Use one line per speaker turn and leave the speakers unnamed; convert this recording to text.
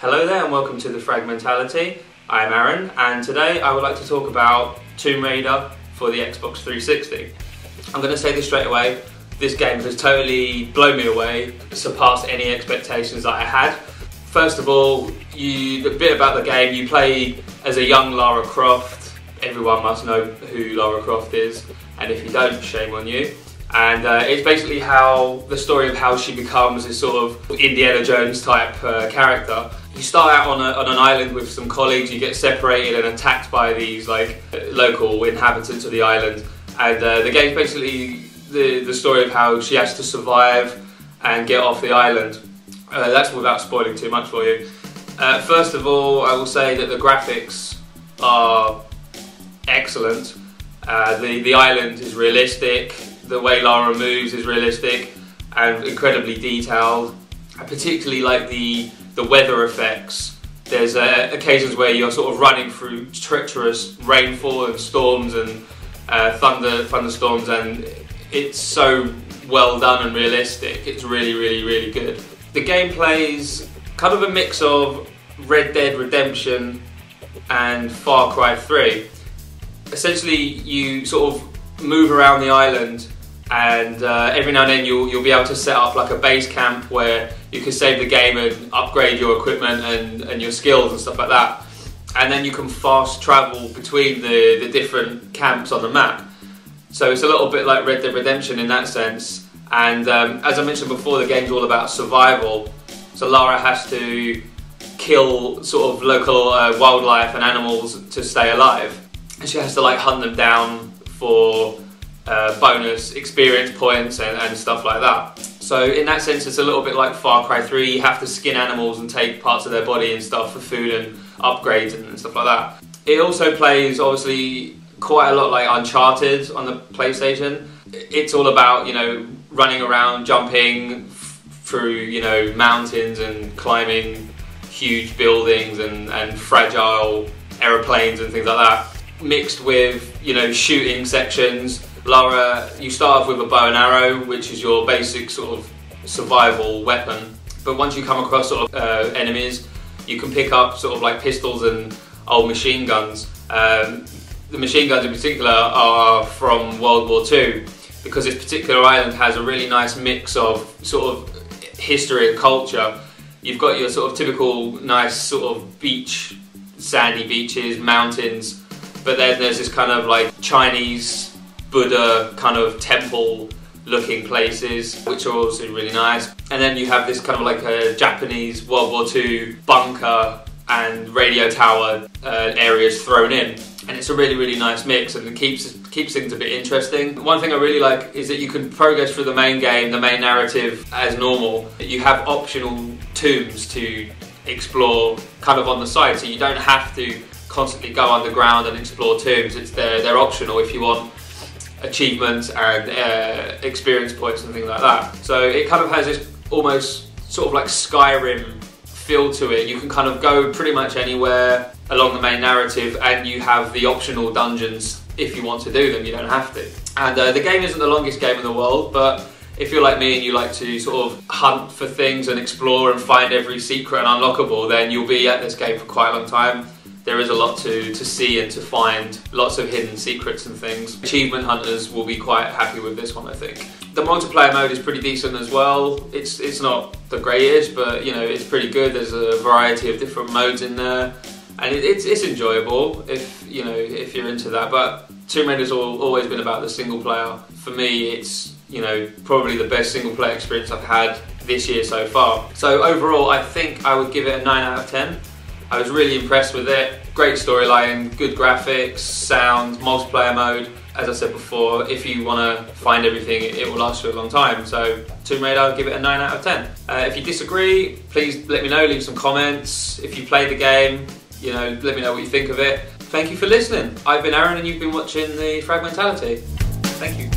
Hello there and welcome to the Fragmentality. I'm Aaron and today I would like to talk about Tomb Raider for the Xbox 360. I'm going to say this straight away, this game has totally blown me away, surpassed any expectations that I had. First of all, a bit about the game, you play as a young Lara Croft. Everyone must know who Lara Croft is, and if you don't, shame on you. And it's basically the story of how she becomes this sort of Indiana Jones type character. You start out on an island with some colleagues, you get separated and attacked by these local inhabitants of the island. And the game's basically the story of how she has to survive and get off the island. That's without spoiling too much for you. First of all, I will say that the graphics are excellent. The island is realistic. The way Lara moves is realistic and incredibly detailed. I particularly like the weather effects. There's occasions where you're sort of running through treacherous rainfall and storms and thunderstorms, and it's so well done and realistic. It's really good. The gameplay is kind of a mix of Red Dead Redemption and Far Cry 3. Essentially, you sort of move around the island, and every now and then you'll be able to set up like a base camp where you can save the game and upgrade your equipment and your skills and stuff like that. And then you can fast travel between the different camps on the map. So it's a little bit like Red Dead Redemption in that sense. And as I mentioned before, the game's all about survival. So Lara has to kill sort of local wildlife and animals to stay alive. And she has to hunt them down for bonus experience points and stuff like that. So in that sense, it's a little bit like Far Cry 3. You have to skin animals and take parts of their body and stuff for food and upgrades and stuff like that. It also plays obviously quite a lot like Uncharted on the PlayStation. It's all about, running around, jumping through, mountains and climbing huge buildings and fragile aeroplanes and things like that. Mixed with, shooting sections. Lara, you start off with a bow and arrow, which is your basic sort of survival weapon. But once you come across sort of enemies, you can pick up sort of like pistols and old machine guns. The machine guns in particular are from World War II, because this particular island has a really nice mix of sort of history and culture. You've got your sort of typical nice sort of beach, sandy beaches, mountains, but then there's this kind of like Chinese Buddha kind of temple looking places, which are also really nice. And then you have this kind of like a Japanese World War II bunker and radio tower areas thrown in. And it's a really nice mix, and it keeps things a bit interesting. One thing I really like is that you can progress through the main game, the main narrative as normal. You have optional tombs to explore kind of on the side, so you don't have to constantly go underground and explore tombs. They're optional if you want achievements and experience points and things like that. So it kind of has this almost sort of like Skyrim feel to it. You can kind of go pretty much anywhere along the main narrative, and you have the optional dungeons if you want to do them. You don't have to. And the game isn't the longest game in the world, but if you're like me and you like to sort of hunt for things and explore and find every secret and unlockable, then you'll be at this game for quite a long time. There is a lot to see and to find, lots of hidden secrets and things. Achievement hunters will be quite happy with this one, I think. The multiplayer mode is pretty decent as well. It's not the greatest, but it's pretty good. There's a variety of different modes in there, and it's enjoyable if you're into that. But Tomb Raider's always been about the single player. For me, it's probably the best single player experience I've had this year so far. So overall, I think I would give it a 9 out of 10. I was really impressed with it. Great storyline, good graphics, sound, multiplayer mode. As I said before, if you want to find everything, it will last you a long time. So Tomb Raider, I'll give it a 9 out of 10. If you disagree, please let me know, leave some comments. If you played the game, let me know what you think of it. Thank you for listening. I've been Aaron and you've been watching the Fragmentality. Thank you.